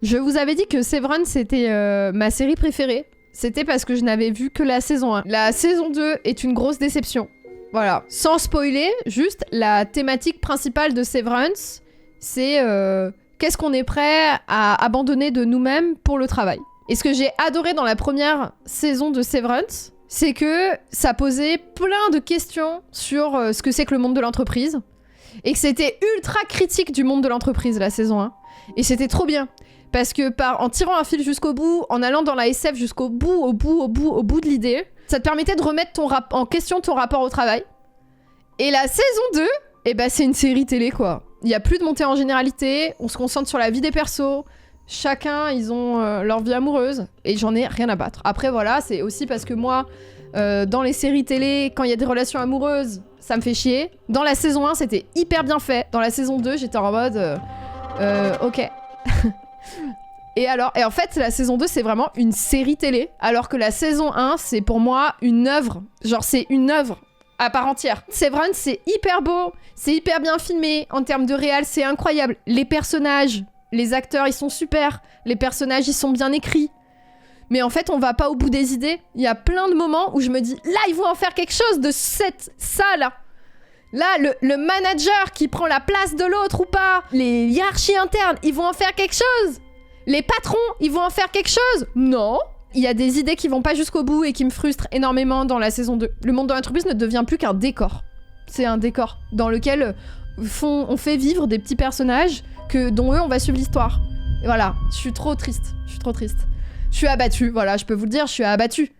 Je vous avais dit que Severance c'était ma série préférée. C'était parce que je n'avais vu que la saison 1. La saison 2 est une grosse déception. Voilà. Sans spoiler, juste la thématique principale de Severance, c'est qu'est-ce qu'on est prêt à abandonner de nous-mêmes pour le travail. Et ce que j'ai adoré dans la première saison de Severance, c'est que ça posait plein de questions sur ce que c'est que le monde de l'entreprise. Et que c'était ultra critique du monde de l'entreprise, la saison 1. Et c'était trop bien. Parce que en tirant un fil jusqu'au bout, en allant dans la SF jusqu'au bout, au bout de l'idée, ça te permettait de remettre en question ton rapport au travail. Et la saison 2, eh ben, c'est une série télé, quoi. Il n'y a plus de montée en généralité, on se concentre sur la vie des persos. Chacun, ils ont leur vie amoureuse. Et j'en ai rien à battre. Après, voilà, c'est aussi parce que moi, dans les séries télé, quand il y a des relations amoureuses, ça me fait chier. Dans la saison 1, c'était hyper bien fait. Dans la saison 2, j'étais en mode... ok. Et en fait, la saison 2, c'est vraiment une série télé. Alors que la saison 1, c'est pour moi une œuvre. Genre, c'est une œuvre à part entière. Severance, c'est hyper beau. C'est hyper bien filmé. En termes de réal, c'est incroyable. Les personnages, les acteurs, ils sont super. Les personnages, ils sont bien écrits. Mais en fait, on va pas au bout des idées. Il y a plein de moments où je me dis, là, ils vont en faire quelque chose de ça, là. Là, le manager qui prend la place de l'autre ou pas. Les hiérarchies internes, ils vont en faire quelque chose. Les patrons, ils vont en faire quelque chose. Non. Il y a des idées qui vont pas jusqu'au bout et qui me frustrent énormément dans la saison 2. Le monde de l'entreprise ne devient plus qu'un décor. C'est un décor dans lequel on fait vivre des petits personnages dont eux, on va suivre l'histoire. Et voilà, je suis trop triste. Je suis abattue, voilà, je peux vous le dire, je suis abattue.